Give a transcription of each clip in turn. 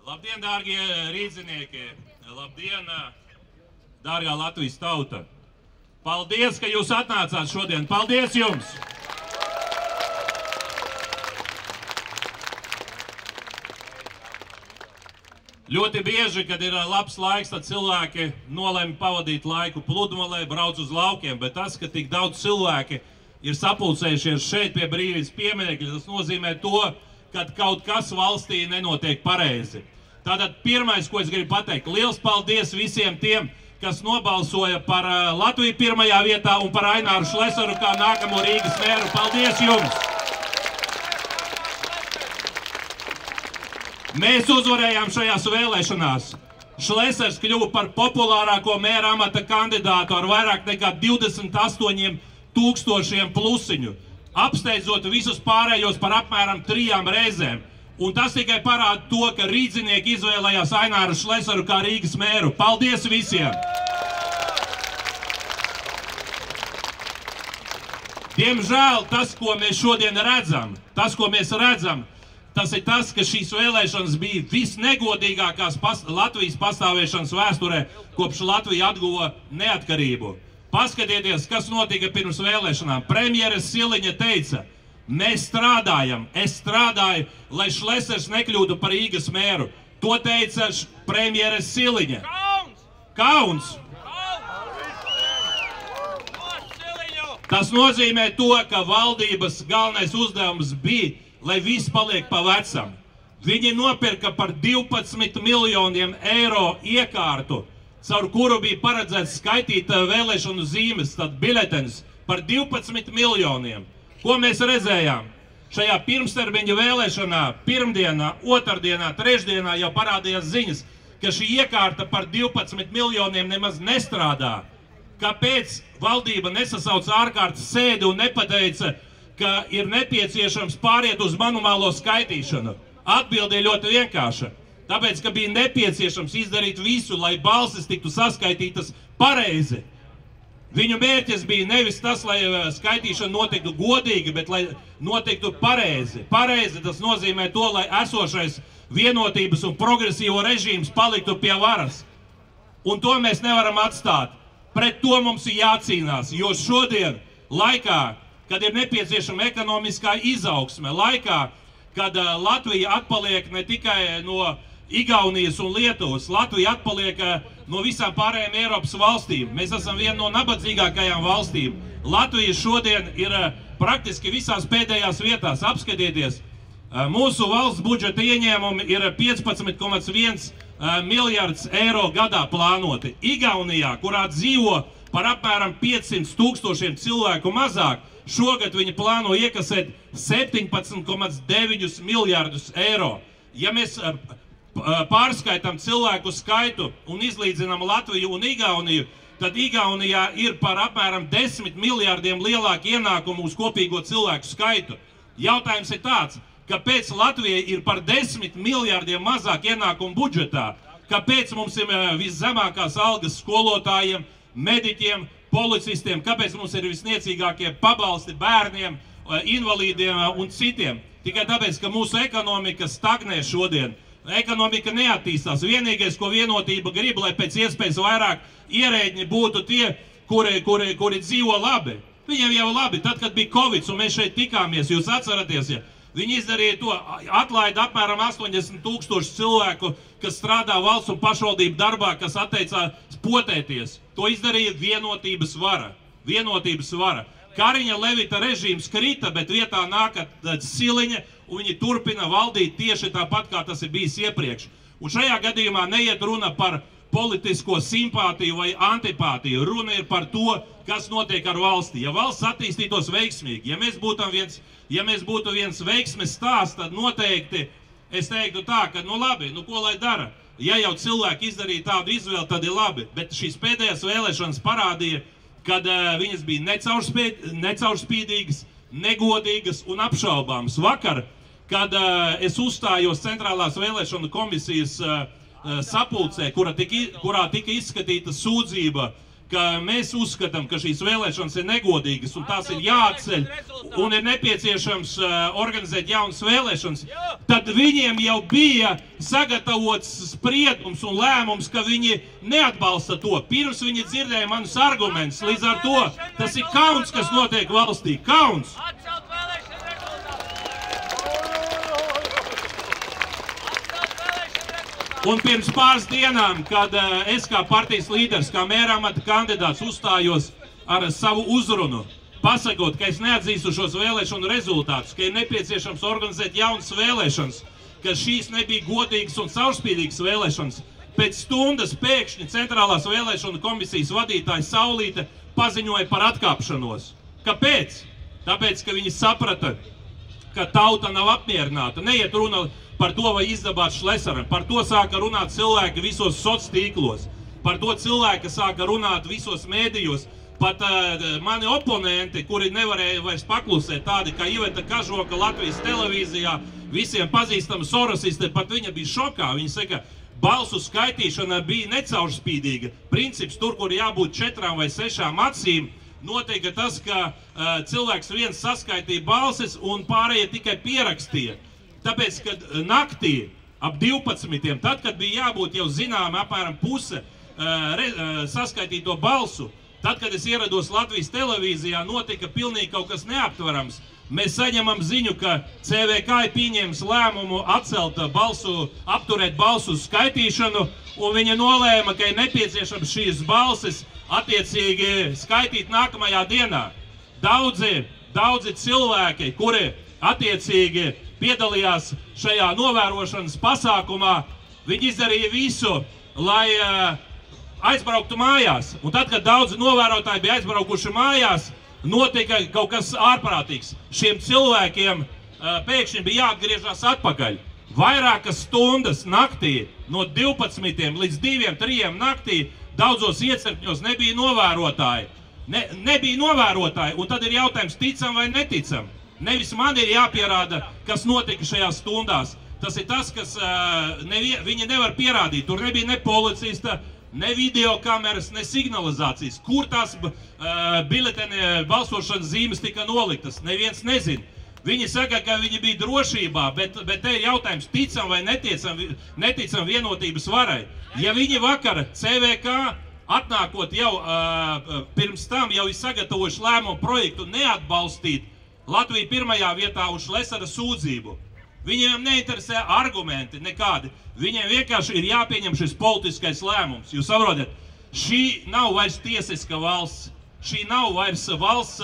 Labdien, dārgie rīdzinieki! Labdien, dārgā Latvijas tauta! Paldies, ka jūs atnācāt šodien! Paldies jums! Ļoti bieži, kad ir labs laiks, tad cilvēki nolēma pavadīt laiku pludmalē, brauc uz laukiem, bet tas, ka tik daudz cilvēki ir sapulcējušies šeit pie brīvības pieminekļa, tas nozīmē to, ka kaut kas valstī nenotiek pareizi. Tātad pirmais, ko es gribu pateikt, liels paldies visiem tiem, kas nobalsoja par Latviju pirmajā vietā un par Aināru Šlesaru kā nākamo Rīgas mēru. Paldies jums! Mēs uzvarējām šajās vēlēšanās. Šlesers kļuva par populārāko mēra amata kandidātu ar vairāk nekā 28 000 plusiņu, apsteidzot visus pārējos par apmēram 3 reizēm. Un tas tikai parāda to, ka rīdzinieki izvēlējās Aināru Šlesaru kā Rīgas mēru. Paldies visiem! Diemžēl tas, ko mēs šodien redzam, tas ir tas, ka šīs vēlēšanas bija visnegodīgākās Latvijas pastāvēšanas vēsturē, kopš Latvija atguva neatkarību. Paskatieties, kas notika pirms vēlēšanām. Premjere Siliņa teica, mēs strādājam, es strādāju, lai Šlesers nekļūtu par Rīgas mēru. To teica premjere Siliņa. Kauns! Tas nozīmē to, ka valdības galvenais uzdevums bija, lai viss paliek pa vecam. Viņi nopirka par 12 miljoniem eiro iekārtu, caur kuru bija paredzēts skaitīt vēlēšanu zīmes, tad biļeteņus par 12 miljoniem. Ko mēs redzējām? Šajā pirmstermiņa vēlēšanā, pirmdienā, otrdienā, trešdienā jau parādījās ziņas, ka šī iekārta par 12 miljoniem nemaz nestrādā. Kāpēc valdība nesasauca ārkārtas sēdi un nepateica, ka ir nepieciešams pāriet uz manuālo skaitīšanu? Atbilde ir ļoti vienkārša. Tāpēc, ka bija nepieciešams izdarīt visu, lai balsis tiktu saskaitītas pareizi. Viņu mērķis bija nevis tas, lai skaitīšana notiktu godīgi, bet lai notiktu pareizi. Pareizi tas nozīmē to, lai esošais vienotības un progresīvo režīms paliktu pie varas. Un to mēs nevaram atstāt. Pret to mums ir jācīnās, jo šodien laikā, kad ir nepieciešama ekonomiskā izaugsme, laikā, kad Latvija atpaliek ne tikai no Igaunijas un Lietuvas, Latvija atpaliek no visām pārējām Eiropas valstīm. Mēs esam viena no nabadzīgākajām valstīm. Latvija šodien ir praktiski visās pēdējās vietās. Apskatieties, mūsu valsts budžeta ieņēmumi ir 15,1 miljards eiro gadā plānoti. Igaunijā, kurā dzīvo par apmēram 500 000 cilvēku mazāk, šogad viņi plāno iekasēt 17,9 miljardus eiro. Ja mēs pārskaitam cilvēku skaitu un izlīdzinām Latviju un Igauniju, tad Igaunijā ir par apmēram 10 miljardiem lielāku ienākumu uz kopīgo cilvēku skaitu. Jautājums ir tāds, kāpēc Latvijai ir par 10 miljardiem mazāk ienākumu budžetā? Kāpēc mums ir viszemākās algas skolotājiem, mediķiem, policistiem? Kāpēc mums ir visniecīgākie pabalsti bērniem, invalīdiem un citiem? Tikai tāpēc, ka mūsu ekonomika stagnē šodien. Ekonomika neattīstās. Vienīgais, ko vienotība grib, lai pēc iespējas vairāk ierēģi būtu tie, kuri dzīvo labi. Viņiem jau labi. Tad, kad bija Covid un mēs šeit tikāmies, jūs atceraties, ja? Viņi izdarīja to, atlaida apmēram 80 000 cilvēku, kas strādā valsts un pašvaldību darbā, kas atteicās potēties. To izdarīja vienotības vara. Vienotības vara. Kariņa Levita režīms krita, bet vietā nāk Siliņa, un viņi turpina valdīt tieši tāpat, kā tas ir bijis iepriekš. Un šajā gadījumā neiet runa par politisko simpātiju vai antipātiju. Runa ir par to, kas notiek ar valsti. Ja valsts attīstītos veiksmīgi, ja mēs būtu viens veiksmes stāsts, tad noteikti es teiktu tā, ka nu labi, nu ko lai dara? Ja jau cilvēki izdarīja tādu izvēli, tad ir labi. Bet šīs pēdējās vēlēšanas parādīja, kad viņas bija necaurspīdīgas, negodīgas un apšaubāmas. Vakar, kad es uzstājos Centrālās vēlēšanu komisijas sapulcē, kurā tika izskatīta sūdzība ka mēs uzskatām, ka šīs vēlēšanas ir negodīgas un tās ir jāatceļ un ir nepieciešams organizēt jaunas vēlēšanas, tad viņiem jau bija sagatavots spriedums un lēmums, ka viņi neatbalsta to. Pirms viņi dzirdēja manus argumentus, līdz ar to tas ir kauns, kas notiek valstī. Kauns! Un pirms pāris dienām, kad es kā partijas līderis, kā mērāmata kandidāts uzstājos ar savu uzrunu, pasakot, ka es neatzīstu šos vēlēšanu rezultātus, ka ir nepieciešams organizēt jaunas vēlēšanas, ka šīs nebija godīgas un caurspīdīgas vēlēšanas, pēc stundas pēkšņi Centrālās vēlēšanu komisijas vadītājs Saulīte paziņoja par atkāpšanos. Kāpēc? Tāpēc, ka viņi saprata, ka tauta nav apmierināta. Neiet runa par to, vai izdabāt Šlesaram. Par to sāka runāt cilvēki visos sociālos tīklos. Par to cilvēki sāka runāt visos mēdījos. Pat mani oponenti, kuri nevarēja vairs paklusēt, tādi kā Iveta Kažoka Latvijas televīzijā, visiem pazīstama sorosiste, pat viņa bija šokā. Viņa saka, balsu skaitīšana bija necaurspīdīga. Princips tur, kur jābūt 4 vai 6 acīm, noteikti tas, ka cilvēks viens saskaitīja balsis un pārējie tikai pierakstīja. Tāpēc, kad naktī ap 12, tad, kad bija jābūt jau zinām apmēram puse saskaitīto balsu, tad, kad es ierados Latvijas televīzijā, notika pilnīgi kaut kas neaptverams. Mēs saņemam ziņu, ka CVK ir pieņēmis lēmumu apturēt balsu skaitīšanu, un viņa nolēma, ka ir nepieciešams šīs balsis attiecīgi skaitīt nākamajā dienā. Daudzi cilvēki, kuri attiecīgi piedalījās šajā novērošanas pasākumā, viņi izdarīja visu, lai aizbrauktu mājās. Un tad, kad daudzi novērotāji bija aizbraukuši mājās, notika kaut kas ārprātīgs. Šiem cilvēkiem pēkšņi bija jāatgriežas atpakaļ. Vairākas stundas naktī, no 12 līdz 2, 3 naktī, daudzos iecirkņos nebija novērotāji. Nebija novērotāji, un tad ir jautājums, ticam vai neticam. Nevis man ir jāpierāda, kas notika šajās stundās. Tas ir tas, kas viņi nevar pierādīt. Tur nebija ne policista, ne videokameras, ne signalizācijas. Kur tās biļeteni balsošanas zīmes tika noliktas? Neviens nezin. Viņi saka, ka viņi bija drošībā, bet te ir jautājums, ticam vai neticam vienotības varai. Ja viņi vakar CVK atnākot jau pirms tam jau ir sagatavojuši lēmumu projektu neatbalstīt Latviju pirmajā vietā uz Šlesara sūdzību. Viņiem neinteresē argumenti nekādi. Viņiem vienkārši ir jāpieņem šis politiskais lēmums. Jūs saprotat, šī nav vairs tiesiska valsts. Šī nav vairs valsts,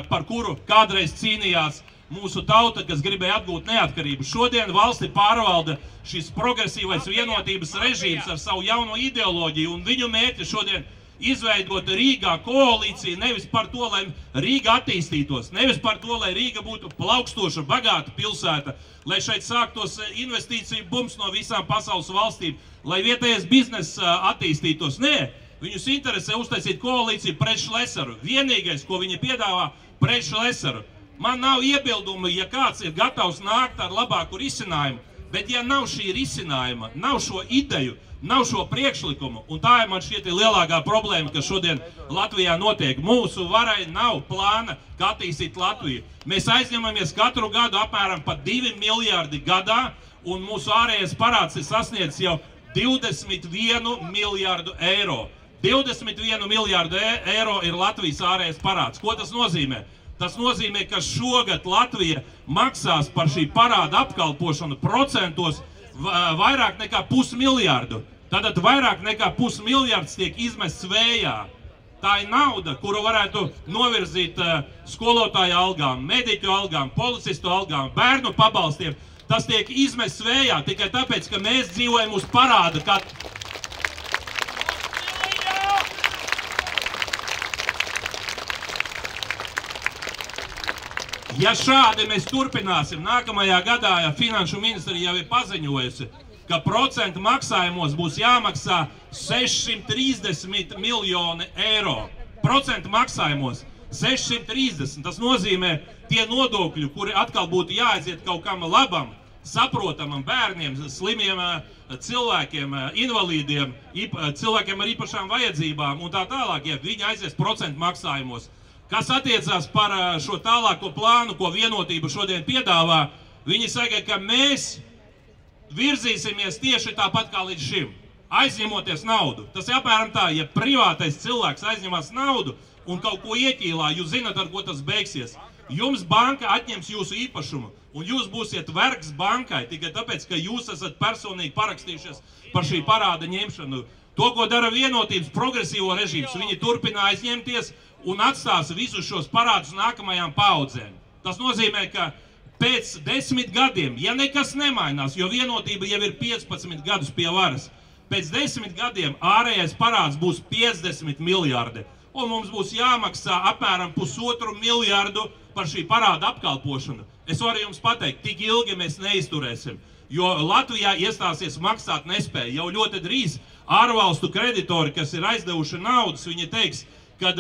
par kuru kādreiz cīnījās mūsu tauta, kas gribēja atgūt neatkarību. Šodien valsti pārvalda šis progresīvais vienotības režīms ar savu jauno ideoloģiju, un viņu mērķi šodien izveidot Rīgā koalīciju nevis par to, lai Rīga attīstītos, nevis par to, lai Rīga būtu plaukstoša, bagāta pilsēta, lai šeit sāktos investīciju bums no visām pasaules valstīm, lai vietējais bizness attīstītos. Nē, viņus interesē uztaisīt koalīciju pret Šlesaru. Vienīgais, ko viņi piedāvā, pret Šlesaru. Man nav iebildumi, ja kāds ir gatavs nākt ar labāku risinājumu, bet ja nav šī risinājuma, nav šo ideju, nav šo priekšlikumu, un tā ir man šķiet lielākā problēma, kas šodien Latvijā notiek. Mūsu varai nav plāna, kā attīstīt Latviju. Mēs aizņemamies katru gadu apmēram pa 2 miljārdi gadā, un mūsu ārējais parāds ir sasniedzis jau 21 miljārdu eiro. 21 miljārdu eiro ir Latvijas ārējais parāds. Ko tas nozīmē? Tas nozīmē, ka šogad Latvija maksās par šī parāda apkalpošanu procentos vairāk nekā 0,5 miljārdu. Tātad vairāk nekā 0,5 miljārds tiek izmests vējā. Tā ir nauda, kuru varētu novirzīt skolotāju algām, mediķu algām, policistu algām, bērnu pabalstiem. Tas tiek izmests vējā tikai tāpēc, ka mēs dzīvojam uz parāda. Ja šādi mēs turpināsim, nākamajā gadā, ja Finanšu ministrija jau ir paziņojusi, ka procentu maksājumos būs jāmaksā 630 miljoni eiro. Procentu maksājumos 630. Tas nozīmē tie nodokļi, kuri atkal būtu jāaiziet kaut kam labam, saprotamam bērniem, slimiem cilvēkiem, invalīdiem, cilvēkiem ar īpašām vajadzībām un tā tālāk, ja viņi aizies procentu maksājumos. Kas attiecās par šo tālāko plānu, ko Vienotība šodien piedāvā, viņi saka, ka mēs virzīsimies tieši tāpat kā līdz šim, aizņemoties naudu. Tas ir apmēram tā, ja privātais cilvēks aizņemās naudu un kaut ko ieķīlā, jūs zināt, ar ko tas beigsies. Jums banka atņems jūsu īpašumu, un jūs būsiet vergs bankai tikai tāpēc, ka jūs esat personīgi parakstījušies par šī parāda ņemšanu. To, ko dara Vienotības progresīvo režīms, viņi turpina aizņemties un atstās visus šos parādus nākamajām paaudzēm. Tas nozīmē, ka pēc 10 gadiem, ja nekas nemainās, jo Vienotība jau ir 15 gadus pie varas, pēc 10 gadiem ārējais parāds būs 50 miljārdi, un mums būs jāmaksā apmēram 1,5 miljārdu par šī parāda apkalpošanu. Es varu jums pateikt, tik ilgi mēs neizturēsim, jo Latvijā iestāsies maksāt nespēja. Jau ļoti drīz ārvalstu kreditori, kas ir aizdevuši naudas, viņi teiks, kad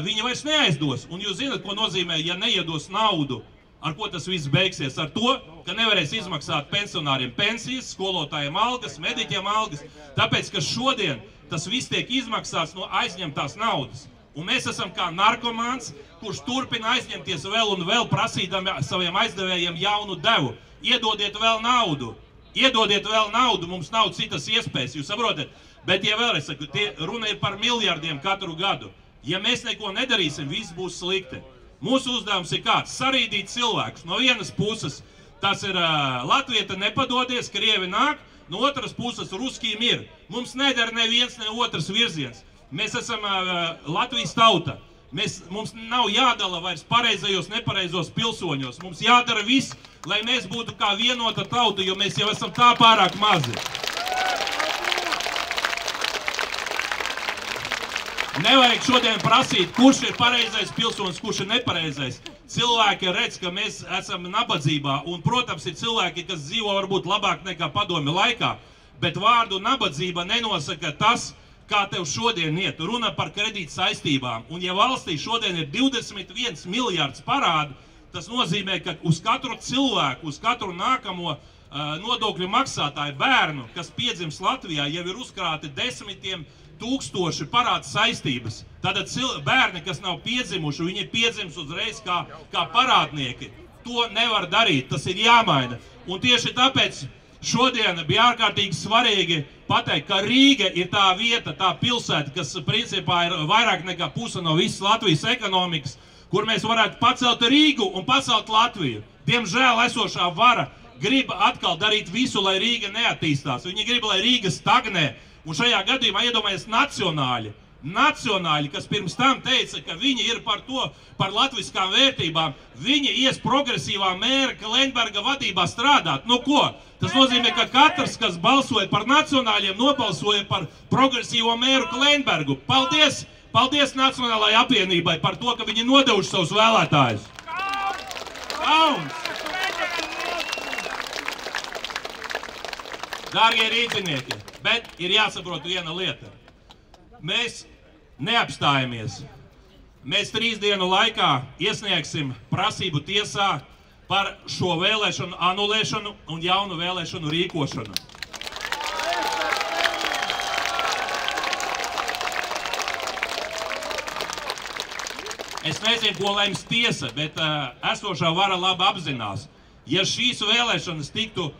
viņi vairs neaizdos. Un jūs zināt, ko nozīmē, ja neiedos naudu, ar ko tas viss beigsies? Ar to, ka nevarēs izmaksāt pensionāriem pensijas, skolotājiem algas, mediķiem algas, tāpēc, ka šodien tas viss tiek izmaksāts no aizņemtās naudas. Un mēs esam kā narkomāns, kurš turpina aizņemties vēl un vēl, prasīdami saviem aizdevējiem jaunu devu. Iedodiet vēl naudu, mums nav citas iespējas, jūs saprotat? Bet, ja vēlreiz saku, runa ir par miljardiem katru gadu. Ja mēs neko nedarīsim, viss būs slikti. Mūsu uzdevums ir kāds? Sarīdīt cilvēkus. No vienas puses, tas ir Latvieta nepadodies, Krievi nāk, no otras puses, ruskī mir. Mums nedara neviens, ne otrs virziens. Mēs esam Latvijas tauta. Mums nav jādala vairs pareizajos, nepareizos pilsoņos. Mums jādara viss, lai mēs būtu kā vienota tauta, jo mēs jau esam tā pārāk mazi. Nevajag šodien prasīt, kurš ir pareizais pilsonis, kurš ir nepareizais. Cilvēki redz, ka mēs esam nabadzībā, un, protams, ir cilvēki, kas dzīvo varbūt labāk nekā padomju laikā, bet vārdu nabadzība nenosaka tas, kā tev šodien iet. Runa par kredīt saistībām. Un ja valstī šodien ir 21 miljārds parādu, tas nozīmē, ka uz katru cilvēku, uz katru nākamo nodokļu maksātāju bērnu, kas piedzims Latvijā, jau ir uzkrāti 10 000 parādu saistības. Tātad bērni, kas nav piedzimuši, viņi piedzims uzreiz kā parādnieki. To nevar darīt, tas ir jāmaina. Un tieši tāpēc šodien bija ārkārtīgi svarīgi pateikt, ka Rīga ir tā vieta, tā pilsēta, kas principā ir vairāk nekā puse no visas Latvijas ekonomikas, kur mēs varētu pacelt Rīgu un pacelt Latviju. Diemžēl esošā vara grib atkal darīt visu, lai Rīga neattīstās. Viņi grib, lai Rīga stagnē. Un šajā gadījumā iedomājies nacionāļi, kas pirms tam teica, ka viņi ir par latviskām vērtībām, viņi ies progresīvā mēra Klenberga vadībā strādāt. Nu ko? Tas nozīmē, ka katrs, kas balsoja par nacionāļiem, nobalsoja par progresīvo mēru Klenbergu. Paldies Nacionālajai apvienībai par to, ka viņi nodevuši savus vēlētājus. Kauns! Dārgie rīdzinieki, bet ir jāsaprot viena lieta. Mēs neapstājamies. Mēs 3 dienu laikā iesniegsim prasību tiesā par šo vēlēšanu anulēšanu un jaunu vēlēšanu rīkošanu. Es nezinu, ko lems tiesa, bet esošā vara labi apzinās. Ja šīs vēlēšanas tiktu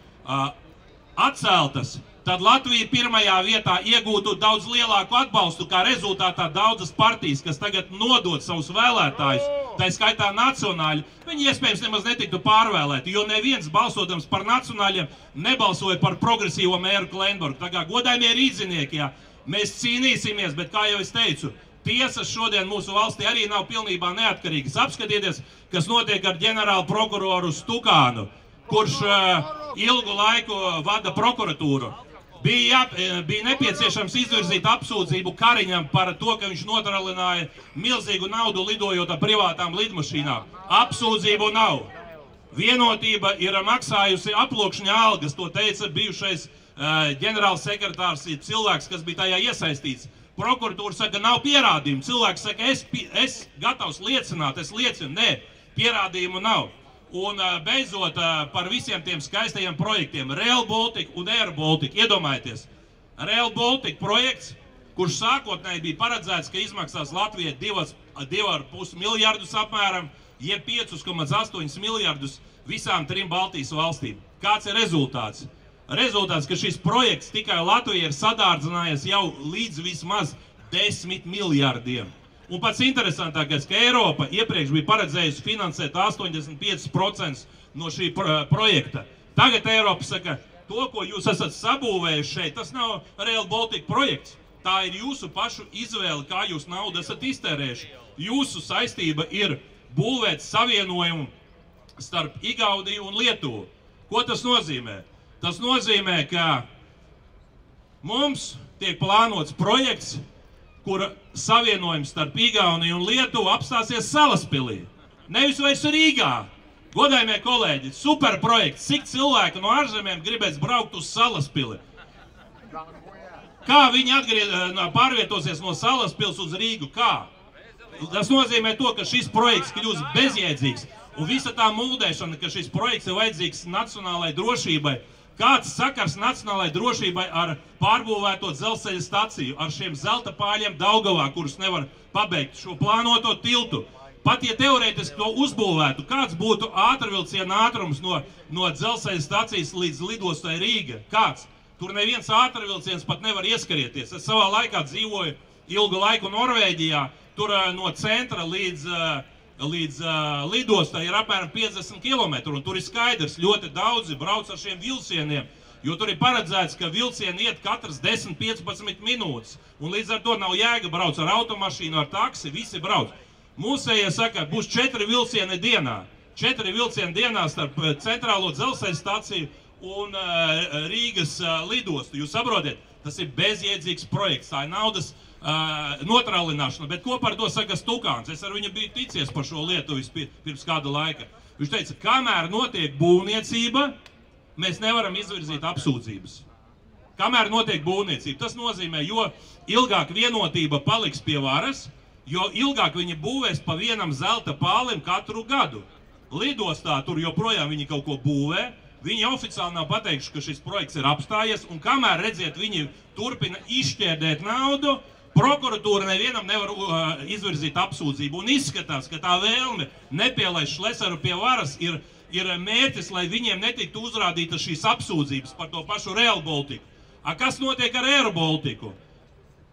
atceltas, tad Latvija pirmajā vietā iegūtu daudz lielāku atbalstu, kā rezultātā daudzas partijas, kas tagad nodod savus vēlētājus, tā skaitā nacionāļi, viņi iespējams nemaz netiktu pārvēlēti, jo neviens balsodams par nacionāļiem nebalsoja par progresīvo mēru Klenbergu. Tā kā godājumie rīdzinieki, jā, mēs cīnīsimies, bet kā jau es teicu, tiesas šodien mūsu valstī arī nav pilnībā neatkarīgas. Apskatieties, kas notiek ar ģenerālu prokuroru Stukānu, kurš ilgu laiku vada prokuratūru. Bija nepieciešams izvirzīt apsūdzību Kariņam par to, ka viņš notralināja milzīgu naudu lidojot ar privātām lidmašīnām. Apsūdzību nav. Vienotība ir maksājusi aploksņa algas, to teica bijušais ģenerāls sekretārs, cilvēks, kas bija tajā iesaistīts. Prokuratūra saka, nav pierādījumu. Cilvēks saka, es gatavs liecināt, es liecinu. Nē, pierādījumu nav. Un beidzot par visiem tiem skaistajiem projektiem Rail Baltica un Air Baltica. Iedomājieties, Rail Baltica projekts, kurš sākotnēji bija paredzēts, ka izmaksās Latvijai 2,5 miljardus apmēram, jeb 5,8 miljardus visām 3 Baltijas valstīm. Kāds ir rezultāts? Rezultāts, ka šis projekts tikai Latvijai ir sadārdzinājies jau līdz vismaz 10 miljardiem. Un pats interesantākais, ka Eiropa iepriekš bija paredzējusi finansēt 85% no šī projekta. Tagad Eiropa saka, to, ko jūs esat sabūvējuši šeit, tas nav Rail Baltica projekts. Tā ir jūsu pašu izvēle, kā jūs naudu esat iztērējuši. Jūsu saistība ir būvēt savienojumu starp Igauniju un Lietuvu. Ko tas nozīmē? Tas nozīmē, ka mums tiek plānots projekts, kura savienojums starp Igauniju un Lietuvu apstāsies Salaspilī. Nevis vairs Rīgā. Godājumie kolēģi, super projekts. Cik cilvēki no ārzemēm gribēs braukt uz Salaspili? Kā viņi pārvietosies no Salaspils uz Rīgu? Kā? Tas nozīmē to, ka šis projekts kļūs bezjēdzīgs. Un visa tā mūdēšana, ka šis projekts ir vajadzīgs nacionālai drošībai. Kāds sakars nacionālai drošībai ar pārbūvēto dzelzceļa staciju, ar šiem zelta pāļiem Daugavā, kurus nevar pabeigt, šo plānoto tiltu? Pat ja teorētiski to uzbūvētu, kāds būtu ātrvilciena ātrums no dzelzceļa stacijas līdz lidostai Rīga? Kāds? Tur neviens ātrvilciens pat nevar ieskarieties. Es savā laikā dzīvoju ilgu laiku Norvēģijā, tur no centra līdz lidostai ir apmēram 50 km, un tur ir skaidrs, ļoti daudzi brauc ar šiem vilcieniem, jo tur ir paredzēts, ka vilcieni iet katrs 10-15 minūtes, un līdz ar to nav jēga brauc ar automašīnu, ar taksi, visi brauc. Mūsējie saka, būs 4 vilcieni dienā. 4 vilcieni dienā starp centrālo dzelzceļa staciju un Rīgas lidostu. Jūs saprotiet, tas ir bezjēdzīgs projekts, tā ir naudas notrālināšana, bet ko par to saka Stukāns? Es ar viņu biju ticies par šo lietu pirms kāda laika. Viņš teica, kamēr notiek būvniecība, mēs nevaram izvirzīt apsūdzības. Kamēr notiek būvniecība, tas nozīmē, jo ilgāk vienotība paliks pie varas, jo ilgāk viņi būvēs pa vienam zelta pālim katru gadu. Lidostā tur joprojām viņi kaut ko būvē, viņi oficiāli nav pateikuši, ka šis projekts ir apstājies, un kamēr, redziet, viņi turpina izšķērdēt naudu, prokuratūra nevienam nevar izvirzīt apsūdzību. Un izskatās, ka tā vēlme nepielaist Šlesaru pie varas ir mērķis, lai viņiem netiktu uzrādītas šīs apsūdzības par to pašu Rail Balticu. Kas notiek ar Air Balticu?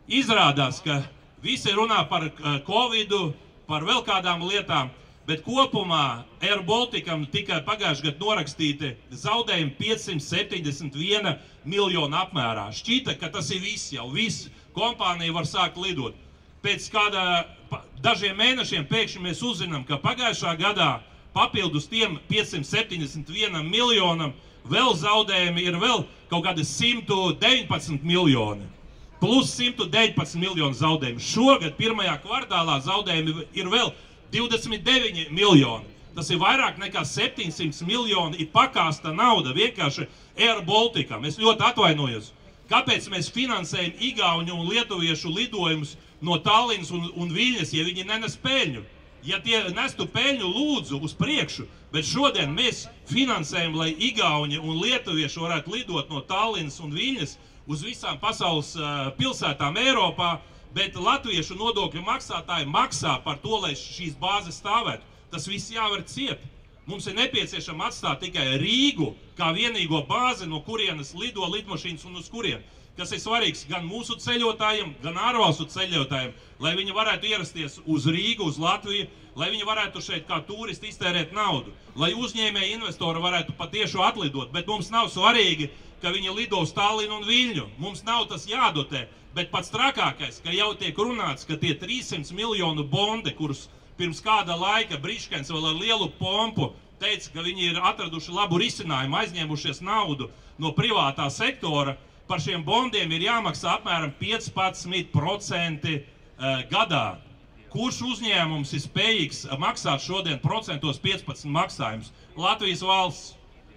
Izrādās, ka visi runā par Covidu, par vēl kādām lietām, bet kopumā Air Balticam tikai pagājušajā gadā norakstīti zaudējumi 571 miljonu apmērā. Šķita, ka tas ir viss jau, viss. Kompānija var sākt lidot. Pēc dažiem mēnešiem pēkšņi mēs uzzinām, ka pagājušā gadā papildus tiem 571 miljonam vēl zaudējumi ir vēl kaut kādi 119 miljoni. Plus 119 miljonu zaudējumi. Šogad pirmajā kvartālā zaudējumi ir vēl 29 miljoni. Tas ir vairāk nekā 700 miljoni ir pakāsta nauda vienkārši Air Balticam. Es ļoti atvainojos. Kāpēc mēs finansējam igauņu un lietuviešu lidojumus no Tallinas un Viļņas, ja viņi nenes peļņu? Ja tie nestu peļņu, lūdzu uz priekšu, bet šodien mēs finansējam, lai igauņi un lietuvieši varētu lidot no Tallinas un Viļņas uz visām pasaules pilsētām Eiropā, bet latviešu nodokļu maksātāji maksā par to, lai šīs bāzes stāvētu. Tas viss jāvar ciet. Mums ir nepieciešama atstāt tikai Rīgu kā vienīgo bāzi, no kurienes lido lidmašīnas un uz kurien. Kas ir svarīgs gan mūsu ceļotājiem, gan ārvalstu ceļotājiem, lai viņi varētu ierasties uz Rīgu, uz Latviju, lai viņi varētu šeit kā turisti iztērēt naudu, lai uzņēmēji investori varētu patieši atlidot, bet mums nav svarīgi, ka viņi lido uz Tallinu un Viļņu. Mums nav tas jādotē, bet pats trakākais, ka jau tiek runāts, ka tie 300 miljonu bondi, kurus pirms kāda laika Briškens vēl ar lielu pompu teica, ka viņi ir atraduši labu risinājumu, aizņēmušies naudu no privātā sektora, par šiem bondiem ir jāmaksā apmēram 15% gadā. Kurš uzņēmums ir spējīgs maksāt šodien procentos 15 maksājumus? Latvijas valsts,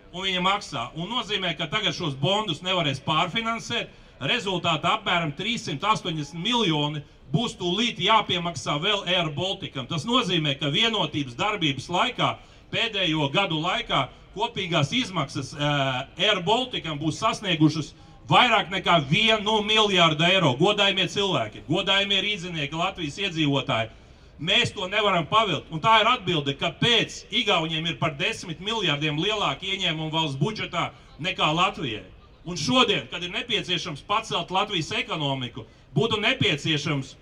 un viņa maksā. Un nozīmē, ka tagad šos bondus nevarēs pārfinansēt, rezultātā apmēram 380 miljoni būs tūlīt jāpiemaksā vēl Air Balticam. Tas nozīmē, ka vienotības darbības laikā pēdējo gadu laikā kopīgās izmaksas Air Balticam būs sasniegušas vairāk nekā 1 miljārdu eiro. Godājumie cilvēki, godājumie rīznieki, Latvijas iedzīvotāji. Mēs to nevaram pavilkt. Un tā ir atbilde, kāpēc Igauniem ir par 10 miljārdiem lielāki ieņēmumi valsts budžetā nekā Latvijai. Un šodien, kad ir nepieciešams pacelt Latvijas ekonomiku, būtu nepieciešams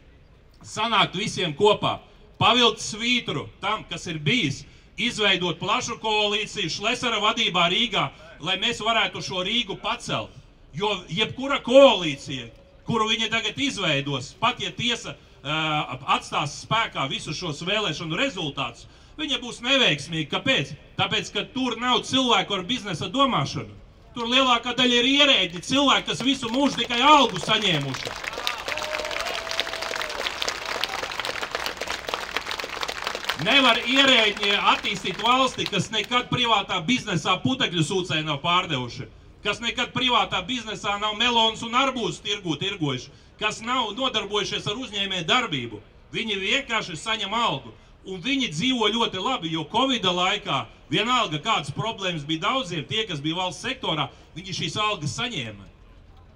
sanākt visiem kopā, pavilkt svītru tam, kas ir bijis, izveidot plašu koalīciju Šlesera vadībā Rīgā, lai mēs varētu šo Rīgu pacelt. Jo jebkura koalīcija, kuru viņi tagad izveidos, pat ja tiesa atstās spēkā visus šos vēlēšanu rezultātus, viņa būs neveiksmīga. Kāpēc? Tāpēc, ka tur nav cilvēku ar biznesa domāšanu. Tur lielākā daļa ir ierēģi, cilvēki, kas visu mūžu tikai algu saņēmuši. Nevar ierēģi attīstīt valsti, kas nekad privātā biznesā putekļu sūcēju nav pārdevuši, kas nekad privātā biznesā nav melonus un arbūzus tirgojuši, kas nav nodarbojušies ar uzņēmēju darbību. Viņi vienkārši saņem algu. Un viņi dzīvo ļoti labi, jo Covida laikā vienalga kādas problēmas bija daudziem, tie, kas bija valsts sektorā, viņi šīs algas saņēma.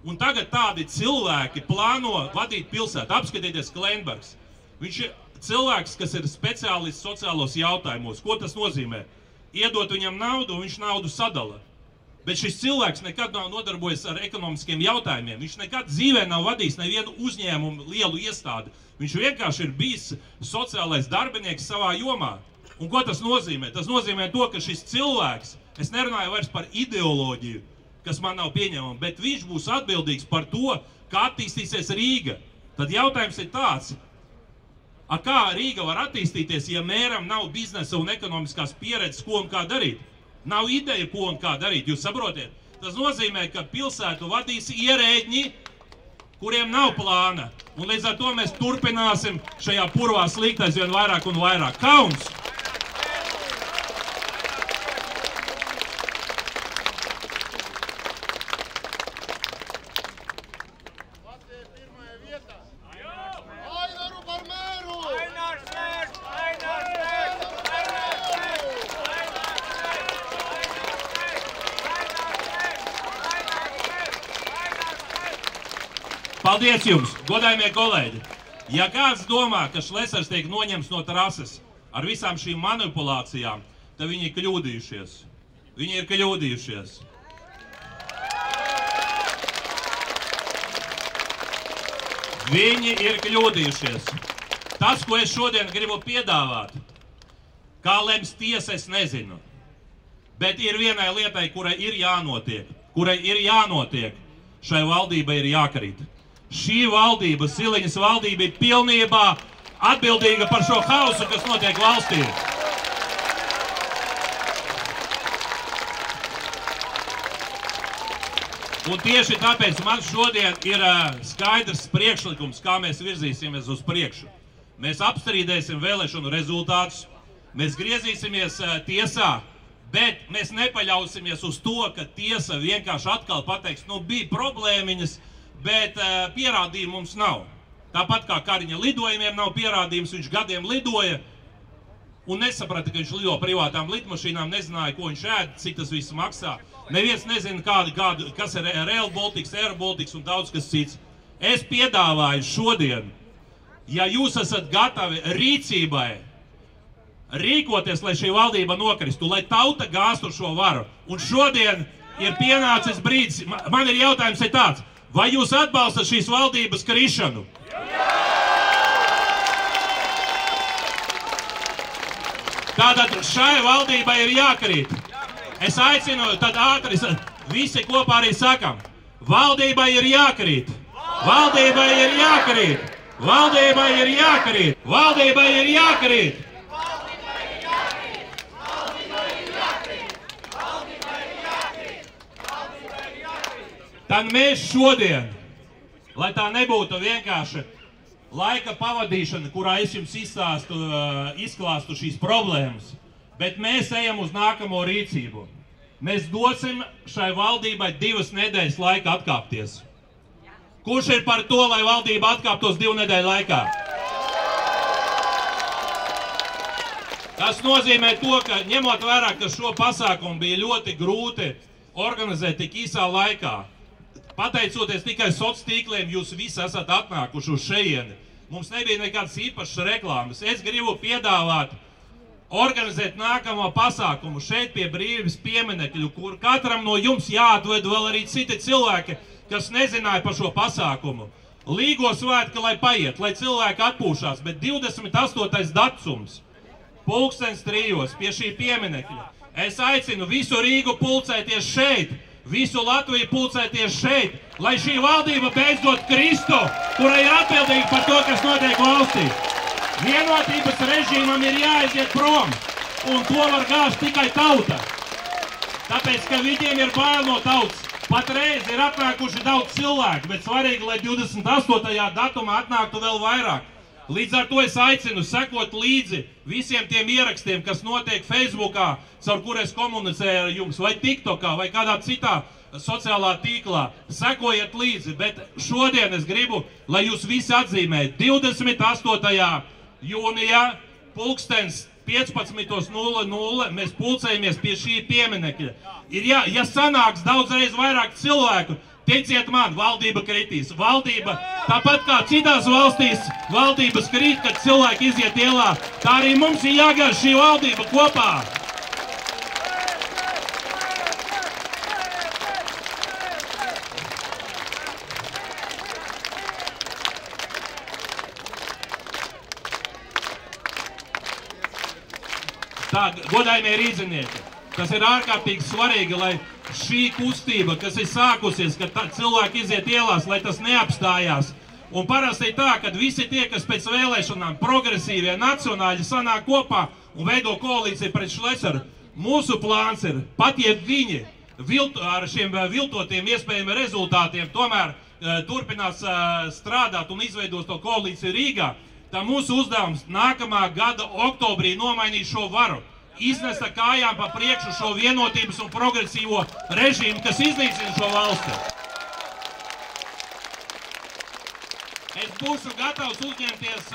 Un tagad tādi cilvēki plāno vadīt pilsētu. Apskatieties, Klenbergs. Viņš ir cilvēks, kas ir speciālists sociālos jautājumos. Ko tas nozīmē? Iedot viņam naudu, un viņš naudu sadala. Bet šis cilvēks nekad nav nodarbojies ar ekonomiskiem jautājumiem. Viņš nekad dzīvē nav vadījis nevienu uzņēmumu, lielu iestādi. Viņš vienkārši ir bijis sociālais darbinieks savā jomā. Un ko tas nozīmē? Tas nozīmē to, ka šis cilvēks, es nerunāju vairs par ideoloģiju, kas man nav pieņemama, bet viņš būs atbildīgs par to, kā attīstīsies Rīga. Tad jautājums ir tāds, kā Rīga var attīstīties, ja mēram nav biznesa un ekonomiskās pieredzes, ko un kā darīt? Nav ideja, ko un kā darīt, jūs saprotiet? Tas nozīmē, ka pilsētu vadīs ierēģi, kuriem nav plāna. Un līdz ar to mēs turpināsim šajā purvā slīgt aizvien vairāk un vairāk. Kauns! Paldies jums, godājumie kolēģi! Ja kāds domā, ka Šlesers tiek noņemts no trases ar visām šīm manipulācijām, tad viņi ir kļūdījušies. Viņi ir kļūdījušies. Viņi ir kļūdījušies. Tas, ko es šodien gribu piedāvāt, kā lems tiesa, es nezinu. Bet ir vienai lietai, kurai ir jānotiek, šai valdībai ir jākarīt. Šī valdība, Siliņas valdība, ir pilnībā atbildīga par šo hausu, kas notiek valstī. Un tieši tāpēc man šodien ir skaidrs priekšlikums, kā mēs virzīsimies uz priekšu. Mēs apstrīdēsim vēlēšanu rezultātus, mēs griezīsimies tiesā, bet mēs nepaļausimies uz to, ka tiesa vienkārši atkal pateiks, nu bija problēmiņas, bet pierādījumu mums nav. Tāpat kā Kariņa lidojumiem nav pierādījums, viņš gadiem lidoja un nesaprata, ka viņš lido privātām lidmašīnām, nezināja, ko viņš ēd, cik tas viss maksā. Neviens nezina, kas ir Rail Baltics, Air Baltics un daudz kas cits. Es piedāvāju šodien, ja jūs esat gatavi rīcībai, rīkoties, lai šī valdība nokristu, lai tauta gāstu šo varu. Un šodien ir pienācis brīdis, man ir jautājums ir tāds, vai jūs atbalstat šīs valdības krišanu? Tātad šai valdībai ir jākrīt. Es aicinu, tad ātri, visi kopā arī sakam, valdībai ir jākrīt. Valdībai ir jākrīt. Valdībai ir jākrīt. Valdībai ir jākrīt. Tad mēs šodien, lai tā nebūtu vienkārši laika pavadīšana, kurā es jums izklāstu šīs problēmas, bet mēs ejam uz nākamo rīcību. Mēs dosim šai valdībai 2 nedēļas laika atkāpties. Kurš ir par to, lai valdība atkāptos 2 nedēļu laikā? Tas nozīmē to, ka ņemot vērā, ka šo pasākumu bija ļoti grūti organizēt tik īsā laikā. Pateicoties tikai sociāliem tīkliem, jūs visi esat atnākuši uz šejieni. Mums nebija nekādas īpašas reklāmas. Es gribu piedāvāt organizēt nākamo pasākumu šeit pie Brīvības pieminekļu, kur katram no jums jāatved vēl arī citi cilvēki, kas nezināja par šo pasākumu. Līgo svētki, lai paiet, lai cilvēki atpūšās, bet 28. datums, 3:00 pie šī pieminekļa. Es aicinu visu Rīgu pulcēties šeit, visu Latviju pulcēties šeit, lai šī valdība beidzot kristu, kurai ir atbildīga par to, kas notiek valstī. Vienotības režīmam ir jāaiziet prom, un to var gāzt tikai tauta. Tāpēc, ka viņiem ir bail no tautas. Patreiz ir atnākuši daudz cilvēku, bet svarīgi, lai 28. datumā atnāktu vēl vairāk. Līdz ar to es aicinu sekot līdzi visiem tiem ierakstiem, kas notiek Facebookā, caur kur es komunicēju ar jums, vai TikTokā, vai kādā citā sociālā tīklā. Sekojiet līdzi, bet šodien es gribu, lai jūs visi atzīmējat 28. jūnijā 15:00 mēs pulcējamies pie šī pieminekļa. Ja sanāks daudzreiz vairāk cilvēku, ticiet man, valdība kritīs. Valdība, tāpat kā citās valstīs, valdības krīt, kad cilvēki iziet ielā, tā arī mums ir jāgāž šī valdība kopā. Tā, godājumie rīznieki, tas ir ārkārtīgi svarīgi, lai šī kustība, kas ir sākusies, kad cilvēki iziet ielās, lai tas neapstājās. Un parasti ir tā, ka visi tie, kas pēc vēlēšanām progresīvie nacionāļi sanāk kopā un veido koalīciju pret Šlēseru. Mūsu plāns ir, pat ja viņi ar šiem viltotiem iespējamiem rezultātiem tomēr turpinās strādāt un izveidos to koalīciju Rīgā, tā mūsu uzdevums nākamā gada oktobrī nomainīt šo varu. Iznesa kājām pa priekšu šo vienotības un progresīvo režīmu, kas iznīcina šo valsti. Es būšu gatavs uzņemties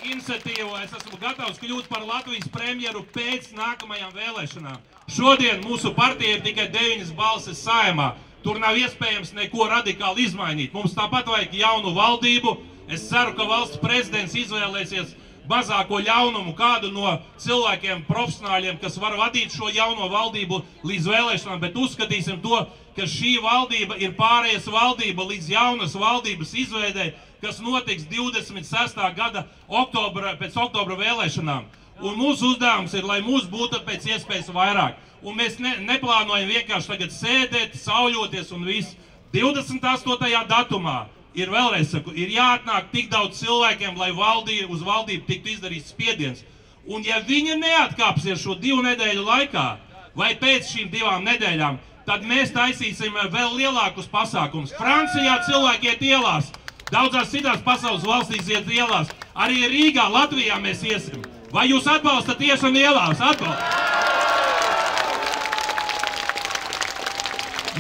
iniciatīvu, es esmu gatavs kļūt par Latvijas premjeru pēc nākamajām vēlēšanām. Šodien mūsu partija ir tikai 9 balsis Saeimā. Tur nav iespējams neko radikāli izmainīt. Mums tāpat vajag jaunu valdību. Es ceru, ka valsts prezidents izvēlēsies mazāko ļaunumu kādu no cilvēkiem, profesionāļiem, kas var vadīt šo jauno valdību līdz vēlēšanām, bet uzskatīsim to, ka šī valdība ir pārējais valdība līdz jaunas valdības izveidei, kas notiks 26. gada pēc oktobra vēlēšanām. Un mūsu uzdevums ir, lai mūs būtu pēc iespējas vairāk. Un mēs neplānojam vienkārši tagad sēdēt, sauļoties un viss. 28. datumā ir vēlreiz saku, ir jāatnāk tik daudz cilvēkiem, lai uz valdību tiktu izdarīts spiediens. Un ja viņi neatkāpsies šo 2 nedēļu laikā, vai pēc šīm 2 nedēļām, tad mēs taisīsim vēl lielākus pasākumus. Francijā cilvēki iet ielās, daudzās citās pasaules valstīs iet ielās, arī Rīgā, Latvijā mēs iesim. Vai jūs atbalstat iešanu ielās?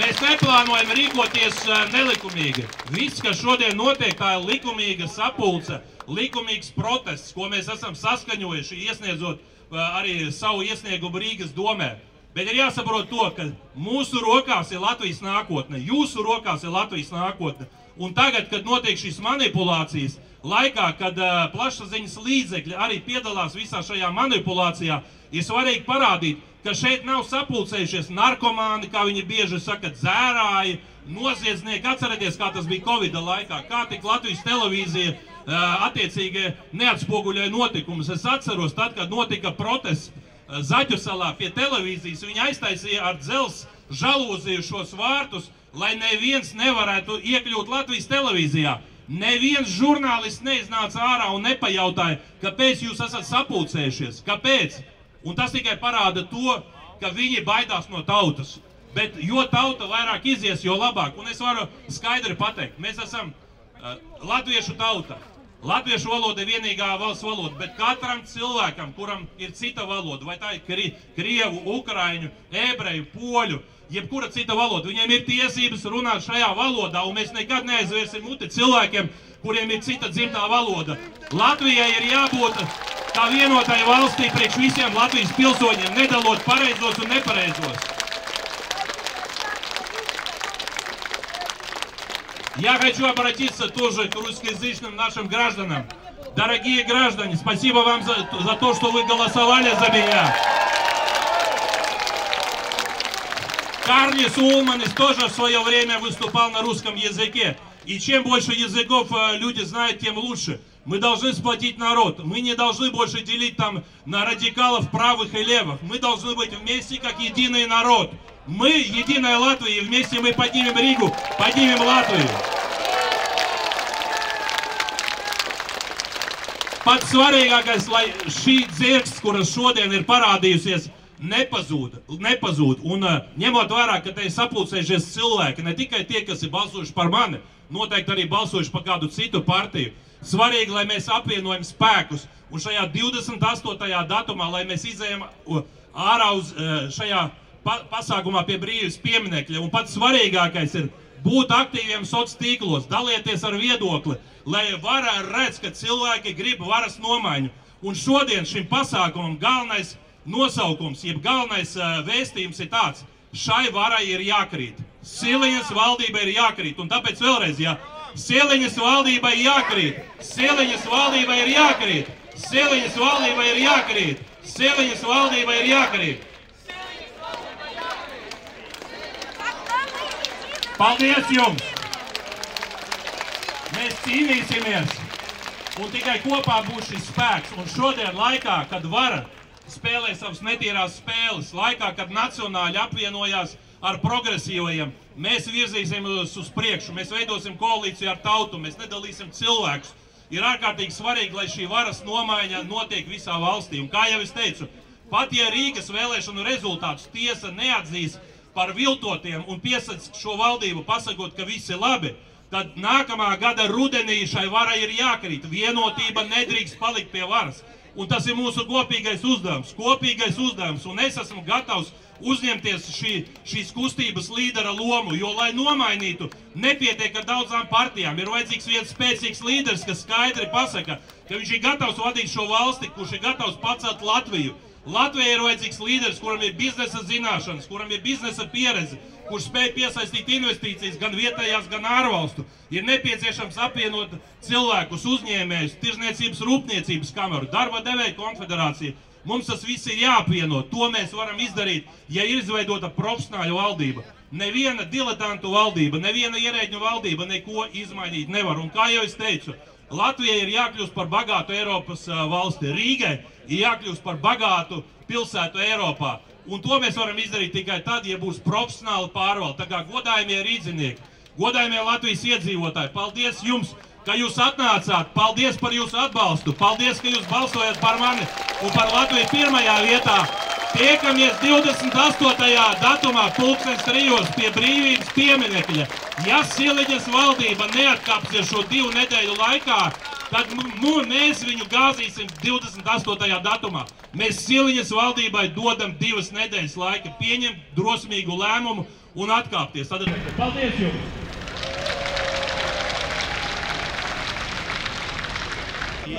Mēs neplānojam rīkoties nelikumīgi. Viss, kas šodien notiek, tā ir likumīga sapulce, likumīgs protests, ko mēs esam saskaņojuši, iesniedzot arī savu iesniegumu Rīgas domē. Bet ir jāsaprot to, ka mūsu rokās ir Latvijas nākotne, jūsu rokās ir Latvijas nākotne. Un tagad, kad notiek šīs manipulācijas, laikā, kad plašsaziņas līdzekļi arī piedalās visā šajā manipulācijā, ir svarīgi parādīt, ka šeit nav sapulcējušies narkomāni, kā viņi bieži saka, dzērāji, noziedznieki. Atcerieties, kā tas bija Covida laikā, kā tik Latvijas televīzija attiecīgi neatspoguļoja notikumus. Es atceros, tad, kad notika protests Zaķu salā pie televīzijas, viņi aiztaisīja ar dzelzs žalūziju šos vārtus, lai neviens nevarētu iekļūt Latvijas televīzijā. Neviens žurnālists neiznāca ārā un nepajautāja, kāpēc jūs esat sapulcējušies, kāpēc? Un tas tikai parāda to, ka viņi baidās no tautas. Bet jo tauta vairāk izies, jo labāk. Un es varu skaidri pateikt, mēs esam latviešu tauta. Latviešu valoda ir vienīgā valsts valoda, bet katram cilvēkam, kuram ir cita valoda, vai tā ir krievu, ukraiņu, ebreju, poļu, jebkura cita valoda, viņiem ir tiesības runāt šajā valodā, un mēs nekad neaizvērsim muti cilvēkiem, kuriem ir cita dzimtā valoda. Latvijai ir jābūt kā vienotai valstī priekš visiem Latvijas pilsoņiem, nedalot pareizos un nepareizos. Я хочу обратиться тоже к русскоязычным нашим гражданам. Дорогие граждане, спасибо вам за то, что вы голосовали за меня. Карлис Улманис тоже в свое время выступал на русском языке. И чем больше языков люди знают, тем лучше. Мы должны сплотить народ. Мы не должны больше делить там на радикалов правых и левых. Мы должны быть вместе как единый народ. Мы единая Латвия, и вместе мы поднимем Ригу, поднимем Латвию. Pats svarīgākais, lai šī dzirksts, kuras šodien ir parādījusies, nepazūd. Un ņemot vērā, ka te ir sapulcējušies cilvēki, ne tikai tie, kas ir balsojuši par mani, noteikti arī balsojuši par kādu citu partiju. Svarīgi, lai mēs apvienojam spēkus. Un šajā 28. datumā, lai mēs izējam ārā uz šajā pasākumā pie brīvības pieminekļa. Un pats svarīgākais ir būt aktīviem sociālos tīklos, dalieties ar viedokli, lai vara redz, ka cilvēki grib varas nomaiņu. Un šodien šim pasākumam galvenais nosaukums, jeb galvenais vēstījums ir tāds: šai varai ir jākrīt. Siliņas valdība ir jākrīt. Un tāpēc vēlreiz, ja Siliņas valdībai jākrīt, Siliņas valdībai ir jākrīt, Siliņas valdībai ir jākrīt, Siliņas valdībai ir jākrīt. Paldies jums! Mēs cīnīsimies, un tikai kopā būs šis spēks. Un šodien laikā, kad vara spēlē savas netīrās spēles, laikā, kad nacionāļi apvienojās ar progresīvajiem, mēs virzīsimies uz priekšu, mēs veidosim koalīciju ar tautu, mēs nedalīsim cilvēkus. Ir ārkārtīgi svarīgi, lai šī varas nomaiņa notiek visā valstī. Un kā jau es teicu, pat ja Rīgas vēlēšanu rezultātus tiesa neatzīs par viltotiem un piesac šo valdību pasakot, ka viss ir labi, tad nākamā gada rudenī šai varai ir jākrīt. Vienotība nedrīkst palikt pie varas. Un tas ir mūsu kopīgais uzdevums. Un es esmu gatavs uzņemties šīs kustības līdera lomu, jo, lai nomainītu, nepietiek ar daudzām partijām. Ir vajadzīgs viens spēcīgs līderis, kas skaidri pasaka, ka viņš ir gatavs vadīt šo valsti, kurš ir gatavs pacelt Latviju. Latvijai ir vajadzīgs līderis, kuram ir biznesa zināšanas, kuram ir biznesa pieredze, kurš spēj piesaistīt investīcijas gan vietējās, gan ārvalstu. Ir nepieciešams apvienot cilvēkus, uzņēmējus, tirzniecības rūpniecības kameru, darba devēju konfederāciju. Mums tas viss ir jāapvieno. To mēs varam izdarīt, ja ir izveidota profesionāļu valdība. Neviena diletantu valdība, neviena ierēģņu valdība neko izmainīt nevar. Un kā jau es teicu, Latvijai ir jākļūst par bagātu Eiropas valsti. Rīgai ir jākļūst par bagātu pilsētu Eiropā. Un to mēs varam izdarīt tikai tad, ja būs profesionāli pārvalde. Tā kā godājumie rīdzinieki, godājumie Latvijas iedzīvotāji, paldies jums, ka jūs atnācāt. Paldies par jūsu atbalstu. Paldies, ka jūs balsojat par mani un par Latviju pirmajā vietā. Tiekamies 28. datumā 3:00 pie brīvības pieminekļa. Ja Siliņas valdība neatkāpsies šo 2 nedēļu laikā, tad mēs viņu gāzīsim 28. datumā. Mēs Siliņas valdībai dodam 2 nedēļas laika pieņemt drosmīgu lēmumu un atkāpties. Tad paldies jums!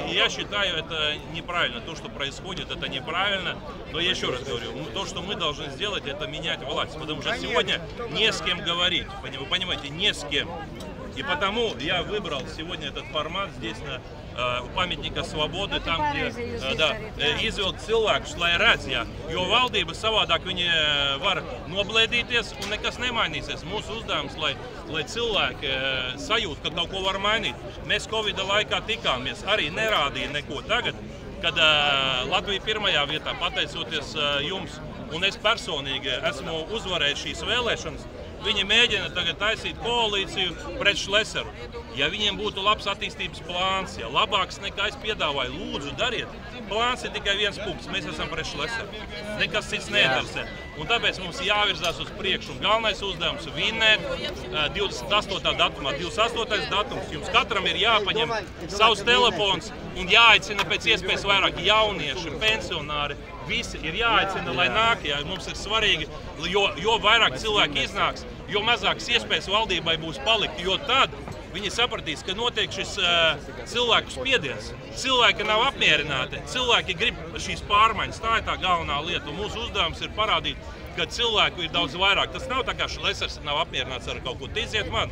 Я считаю, это неправильно. То, что происходит, это неправильно. Но я еще раз говорю, то, что мы должны сделать, это менять власть. Потому что сегодня не с кем говорить. Вы понимаете, не с кем. И потому я выбрал сегодня этот формат здесь у памятника Свободы, там, где izvilkt cilvēkus, lai redz, jo valdība savādāk viņi var noblēdīties un nekas nemainīsies. Mūsu uzdevums, lai cilvēki sajūt, ka kaut ko var mainīt. Mēs Covida laikā tikāmies, arī nerādīja neko. Tagad, kad Latvija pirmajā vietā, pateicoties jums, un es personīgi esmu uzvarējis šīs vēlēšanas, viņi mēģina tagad taisīt koalīciju pret Šleseru. Ja viņiem būtu labs attīstības plāns, ja labāks nekā es piedāvāju, lūdzu, dariet. Plāns ir tikai viens punkts, mēs esam pret Šleseru. Nekas cits neinteresē. Un tāpēc mums jāvirzās uz priekšu. Un galvenais uzdevums - vinēt 28. datumā. 28. datums. Jums katram ir jāpaņem savs telefons un jāaicina pēc iespējas vairāk jaunieši, pensionāri. Visi ir jāaicina, lai nāk, mums ir svarīgi, jo vairāk cilvēki iznāks, jo mazākas iespējas valdībai būs palikt, jo tad viņi sapratīs, ka notiek šis cilvēku spiediens. Cilvēki nav apmierināti, cilvēki grib šīs pārmaiņas. Tā ir tā galvenā lieta. Un mūsu uzdevums ir parādīt, ka cilvēku ir daudz vairāk. Tas nav tā kā Šlesers nav apmierināts ar kaut ko. Tiesiet man.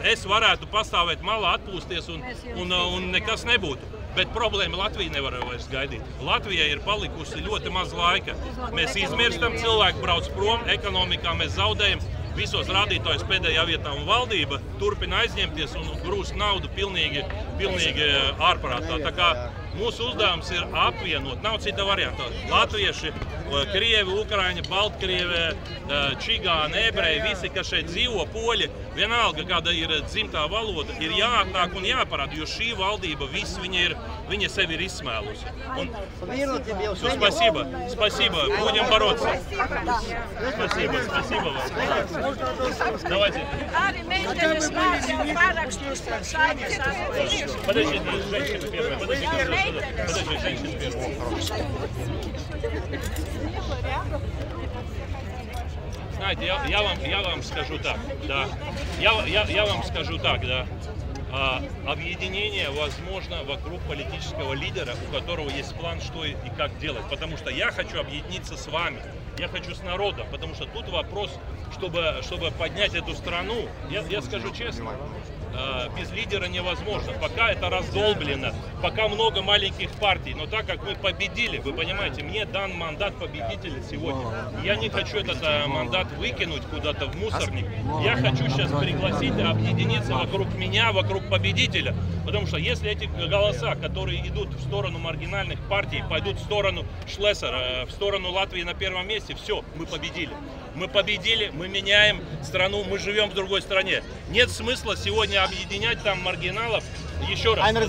Es varētu pastāvēt malā, atpūsties un nekas nebūtu. Bet problēma Latvija nevar vairs gaidīt. Latvijai ir palikusi ļoti maz laika. Mēs izmirstam, cilvēki brauc prom, ekonomikā mēs zaudējam. Visos rādītājos pēdējā vietā un valdība turpina aizņemties un grūst naudu pilnīgi ārprātā. Tā kā mūsu uzdevums ir apvienot, nav cita varianta. Latvieši, krievi, ukraiņi, baltkrievi, čigāni, ebreji, visi, kas šeit dzīvo, poļi, vienalga, kāda ir dzimtā valoda, ir jāatnāk un jāparāda, jo šī valdība viss viņa sevi ir izsmēlusi. Спасибо, будем бороться. Спасибо вам. Давайте. Подождите, женщина первая. Подожди, женщина первая. Знаете, я вам скажу так, да. Я вам скажу так, да. Объединение возможно вокруг политического лидера, у которого есть план, что и как делать. Потому что я хочу объединиться с вами, я хочу с народом, потому что тут вопрос, чтобы поднять эту страну, я скажу честно, без лидера невозможно. Пока это раздолблено, пока много маленьких партий. Но так как мы победили, вы понимаете, мне дан мандат победителя сегодня. Я не хочу этот мандат выкинуть куда-то в мусорник. Я хочу сейчас пригласить, объединиться вокруг меня, вокруг победителя. Потому что если эти голоса, которые идут в сторону маргинальных партий, пойдут в сторону Шлессера, в сторону Латвии на первом месте, все, мы победили. Мы победили, мы меняем страну, мы живем в другой стране. Нет смысла сегодня объединять там маргиналов. Еще раз, надо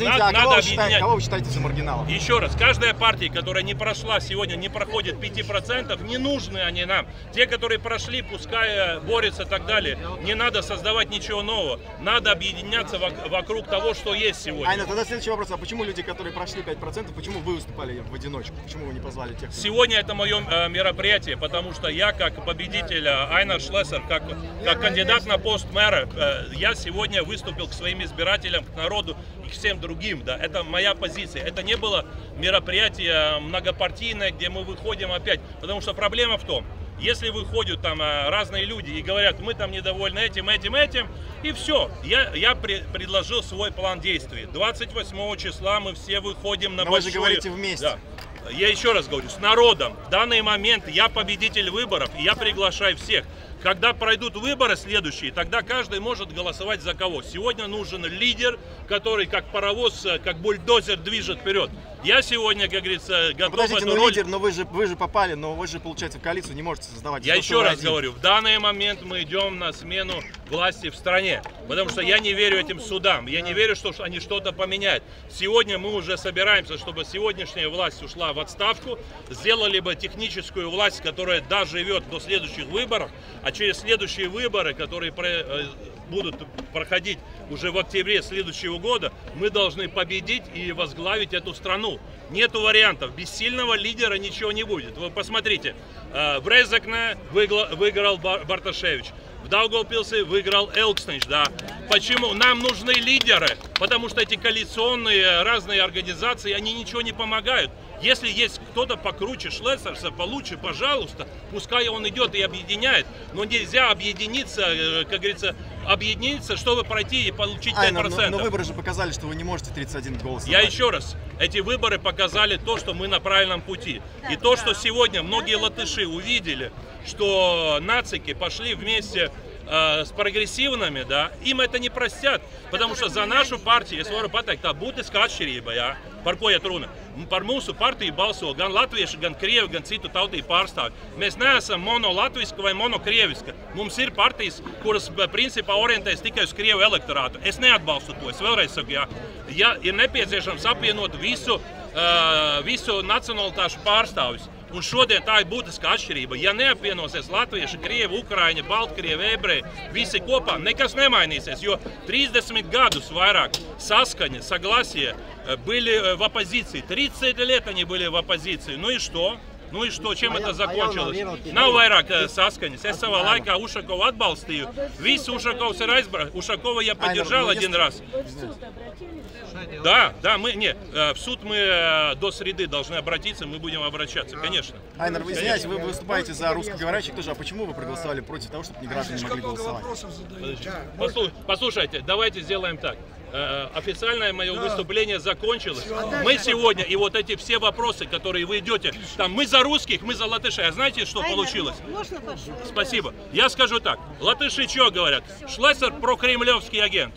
объединять. Кого вы считаете за маргиналов? Еще раз, каждая партия, которая не прошла сегодня, не проходит 5%, не нужны они нам. Те, которые прошли, пускай борются и так далее. Не надо создавать ничего нового. Надо объединяться вокруг того, что есть сегодня. Айна, тогда следующий вопрос. А почему люди, которые прошли 5%, почему вы выступали в одиночку? Почему вы не позвали тех? Сегодня это мое мероприятие, потому что я, как победитель, Айнар Шлессер, как кандидат на пост мэра, я сегодня выступил к своим избирателям, к народу и к всем другим. Да. Это моя позиция. Это не было мероприятие многопартийное, где мы выходим опять. Потому что проблема в том, если выходят там разные люди и говорят, мы там недовольны этим, и все. Я предложил свой план действий. 28 числа мы все выходим на большую... Вы же говорите вместе. Да. Я еще раз говорю, с народом. В данный момент я победитель выборов, и я приглашаю всех. Когда пройдут выборы следующие, тогда каждый может голосовать за кого. Сегодня нужен лидер, который как паровоз, как бульдозер движет вперед. Я сегодня, как говорится, готов... Подождите, ну лидер, но вы же попали, но вы же, получается, в коалицию не можете создавать. Я еще раз говорю, в данный момент мы идем на смену власти в стране. Потому что я не верю этим судам, я не верю, что они что-то поменяют. Сегодня мы уже собираемся, чтобы сегодняшняя власть ушла в отставку, сделали бы техническую власть, которая доживет до следующих выборов, а через следующие выборы, которые будут проходить уже в октябре следующего года, мы должны победить и возглавить эту страну. Нету вариантов. Без сильного лидера ничего не будет. Вы посмотрите, в Резекне выиграл Барташевич. В Даугавпилсе выиграл Элкснич, да. Почему? Нам нужны лидеры, потому что эти коалиционные разные организации, они ничего не помогают. Если есть кто-то покруче Шлессерса, получше, пожалуйста, пускай он идет и объединяет. Но нельзя объединиться, как говорится, объединиться, чтобы пройти и получить 5%. Но выборы же показали, что вы не можете 31 голос. Я еще раз, эти выборы показали то, что мы на правильном пути. И то, что сегодня многие латыши увидели, что нацики пошли вместе с прогрессивными, да, им это не простят, потому что за нашу партию, es varu pateikt, tā būtiska atšķirība, jā, par ko iet runa. Par mūsu partiju balso gan latvieši, gan krievi, gan citu tautību pārstāvi. Mēs neesam mono latviska vai mono krieviska. Mums ir partijas, kuras principā orientēs tikai uz krievu elektorātu. Es neatbalstu to, es vēlreiz saku, jā. Ja ir nepieciešams apvienot visu nacionalitāšu pārstāvis. Un šodien tā ir būtiska atšķirība. Ja neapvienosies latvieši, krievi, ukraiņi, baltkrievi, ebreji, visi kopā, nekas nemainīsies, jo 30 gadus vairāk Saskaņa, Saglasия были в оппозиции. 30 лет они были в оппозиции. Ну и что? Nu и что, чем это закончилось? Nav vairāk saskaņas. Es savā laikā Ušakovu atbalstīju. Viss Ušakovs ir aizbraucis. Ušakova я поддержал один раз. Да, в суд мы до среды должны обратиться, мы будем обращаться, конечно. Айнар, вы извиняюсь, вы выступаете за русскоговорящих тоже, а почему вы проголосовали против того, чтобы неграждане могли голосовать? Послушайте, давайте сделаем так. Официальное мое выступление закончилось. Мы сегодня, и вот эти все вопросы, которые вы идете, там, мы за русских, мы за латышей. А знаете, что получилось? Спасибо. Я скажу так. Латыши что говорят? Шлессер прокремлевский агент.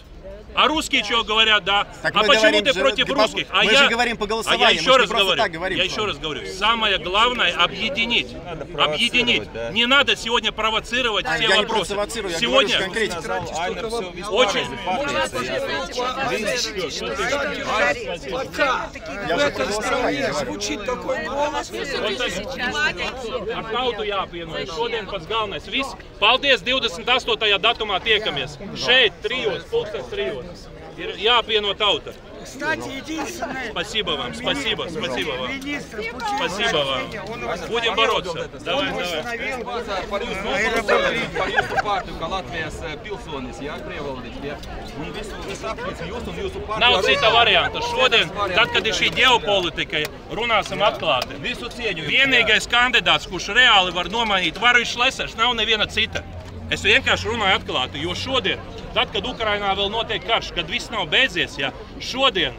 А русские что говорят, да? Так а почему ты против русских? Мы же говорим по голосованию, я еще раз говорю, самое главное объединить. Объединить. Не надо сегодня провоцировать все я вопросы. Не провоцирую, сегодня я говорю очень. Я уже про голосование звучит такой голос. Ar tautu jāapvienojas. Šodien pats galvenais. Viss. Paldies, 28. datumā tiekamies. Šeit, 3:00. Ir jāapvieno tauta. Кстати, единственное... Спасибо вам, спасибо вам. Министр Спасибо вам. Будем бороться. Давай. Nav cita varianta. Šodien, tad, kad ir šī ģeopolitika, runāsim atklāti. Vienīgais kandidāts, kurš reāli var nomainīt varu, ir Šlesers, nav neviena cita. Es vienkārši runāju atklāti, jo šodien, tad, kad Ukrainā vēl notiek karš, kad viss nav beidzies, ja, šodien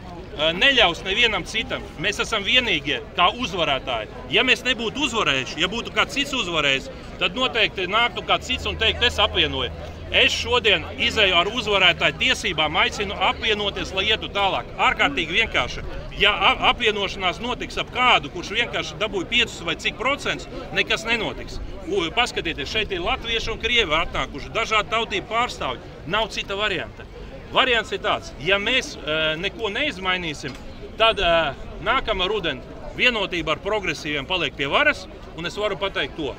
neļaus nevienam citam. Mēs esam vienīgie kā uzvarētāji. Ja mēs nebūtu uzvarējuši, ja būtu kāds cits uzvarējis, tad noteikti nāktu kāds cits un teikt, es apvienoju. Es šodien izēju ar uzvarētāju tiesībām, aicinu apvienoties, lai ietu tālāk. Ārkārtīgi vienkārši. Ja apvienošanās notiks ap kādu, kurš vienkārši dabūja 5 vai cik procentus, nekas nenotiks. Paskatieties, šeit ir latvieši un krievi atnākuši, dažādi tautību pārstāvji. Nav cita varianta. Variants ir tāds, ja mēs neko neizmainīsim, tad nākamā rudeni vienotība ar progresīviem paliek pie varas, un es varu pateikt to.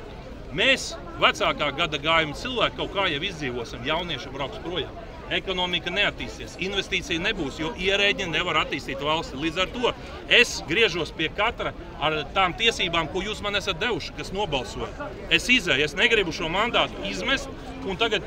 Mēs vecākā gada gājuma cilvēki kaut kā jau izdzīvosim, jaunieši brauks projām. Ekonomika neattīsties, investīcija nebūs, jo ierēģi nevar attīstīt valsti. Līdz ar to es griežos pie katra ar tām tiesībām, ko jūs man esat devuši, kas nobalsoja. Es izēju, es negribu šo mandātu izmest un tagad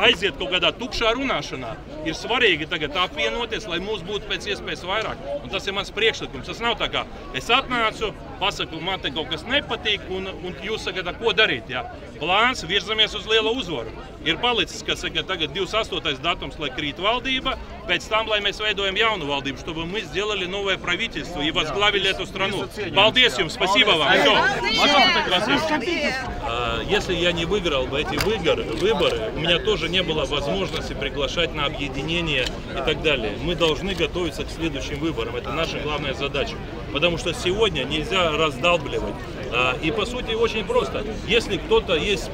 aiziet kaut kādā tukšā runāšanā. Ir svarīgi tagad apvienoties, lai mūs būtu pēc iespējas vairāk. Un tas ir mans priekšlikums. Tas nav tā kā es atnācu, pasaku, man te kaut kas nepatīk, un jūs sakat, ko darīt. Jā. Plāns virzamies uz lielu uzvaru. Ir palicis, kas saka, tagad 28. datums, lai krīt valdība, pēc tam, lai mēs veidojam jaunu valdību, чтобы мы сделали новое правительство и возглавили эту страну. Paldies jums, спасибо вам. Если я не выиграл бы эти выборы, у меня тоже не было возможности приглашать на объединение и так далее. Мы должны готовиться к следующим выборам. Это наша главная задача. Потому что сегодня нельзя раздалбливать. И по сути очень просто. Если кто-то есть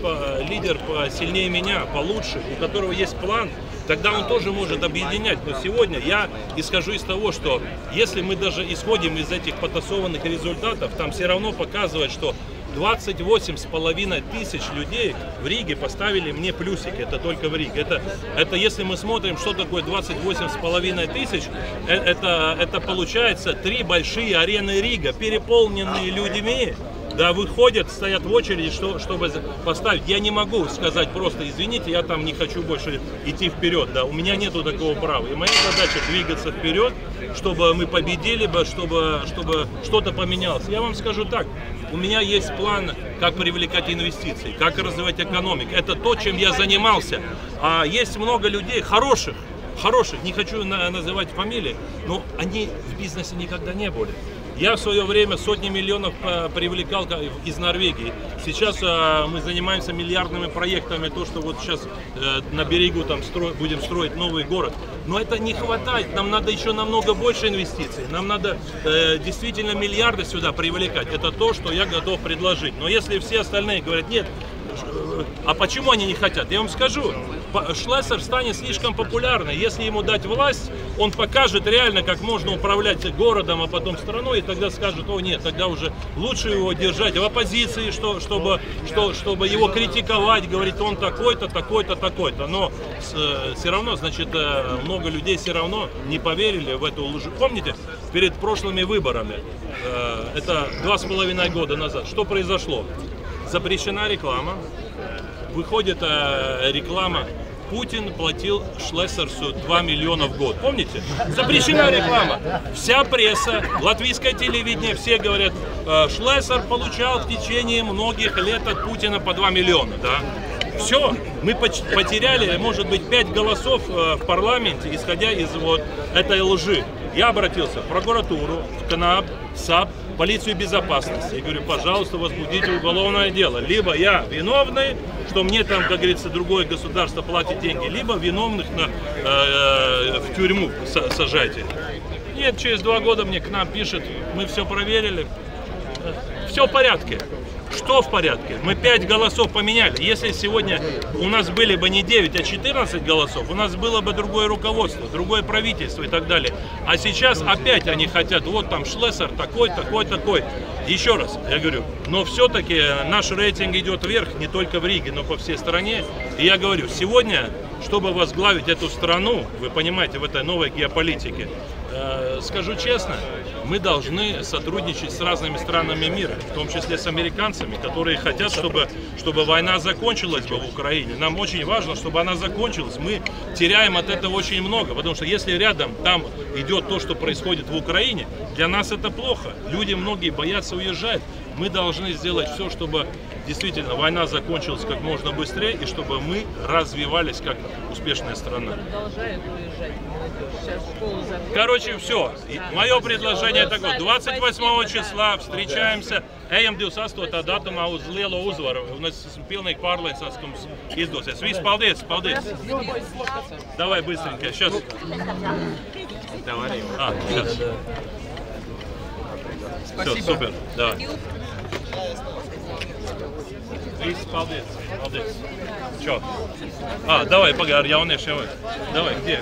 лидер посильнее меня, получше, у которого есть план, тогда он тоже может объединять. Но сегодня я исхожу из того, что если мы даже исходим из этих потасованных результатов, там все равно показывает, что 28,5 тысяч людей в Риге поставили мне плюсики. Это только в Риге. Это если мы смотрим, что такое 28,5 тысяч, это получается 3 большие арены Рига, переполненные людьми. Да, выходят, стоят в очереди, чтобы поставить. Я не могу сказать просто, извините, я там не хочу больше идти вперед. Да, у меня нету такого права. И моя задача двигаться вперед, чтобы мы победили бы, чтобы что-то поменялось. Я вам скажу так, у меня есть план, как привлекать инвестиции, как развивать экономику. Это то, чем я занимался. А есть много людей хороших, не хочу называть фамилии, но они в бизнесе никогда не были. Я в свое время сотни миллионов привлекал из Норвегии. Сейчас мы занимаемся миллиардными проектами, то, что вот сейчас на берегу там будем строить новый город. Но это не хватает, нам надо еще намного больше инвестиций. Нам надо действительно миллиарды сюда привлекать. Это то, что я готов предложить. Но если все остальные говорят, нет, а почему они не хотят? Я вам скажу, Шлессер станет слишком популярным. Если ему дать власть, он покажет реально, как можно управлять городом, а потом страной, и тогда скажут, о нет, тогда уже лучше его держать в оппозиции, чтобы его критиковать, говорить, он такой-то, такой-то, такой-то. Но все равно, значит, много людей все равно не поверили в эту лжу. Помните, перед прошлыми выборами, это 2,5 года назад, что произошло? Запрещена реклама, выходит реклама. Путин платил Шлессерсу 2 миллиона в год. Помните? Запрещена реклама. Вся пресса, латвийское телевидение, все говорят, Шлессер получал в течение многих лет от Путина по 2 миллиона. Да? Все, мы потеряли, может быть, 5 голосов в парламенте, исходя из вот этой лжи. Я обратился в прокуратуру, в КНАП, САП, полицию безопасности. Я говорю, пожалуйста, возбудите уголовное дело. Либо я виновный, что мне там, как говорится, другое государство платит деньги, либо виновных в тюрьму сажайте. Нет, через 2 года мне КНАП пишет, мы все проверили, все в порядке. Что в порядке? Мы 5 голосов поменяли. Если сегодня у нас были бы не 9, а 14 голосов, у нас было бы другое руководство, другое правительство и так далее. А сейчас опять они хотят, вот там Шлессер такой, такой, такой. Еще раз, я говорю, но все-таки наш рейтинг идет вверх, не только в Риге, но по всей стране. И я говорю, сегодня, чтобы возглавить эту страну, вы понимаете, в этой новой геополитике, скажу честно, мы должны сотрудничать с разными странами мира, в том числе с американцами, которые хотят, чтобы война закончилась бы в Украине. Нам очень важно, чтобы она закончилась. Мы теряем от этого очень много, потому что если рядом там идет то, что происходит в Украине, для нас это плохо. Люди многие боятся уезжать. Мы должны сделать все, чтобы действительно война закончилась как можно быстрее и чтобы мы развивались как успешная страна. Короче, все. Мое предложение такое. 28 числа встречаемся. Ejam 28. datumā uz lielo uzvaru. Un es esmu pilnīgi pārliecināts, ka mums izdosies. Viss, paldies, paldies. Давай быстренько. Сейчас. Сейчас. Все, супер. Давай. Viss, paldies. Paldies. Čau. Давай, погоди, ar jauniešiem. Давай, где?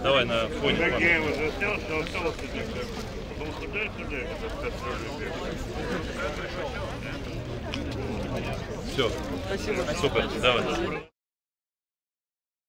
Давай на фоне. Все. Супер, давай.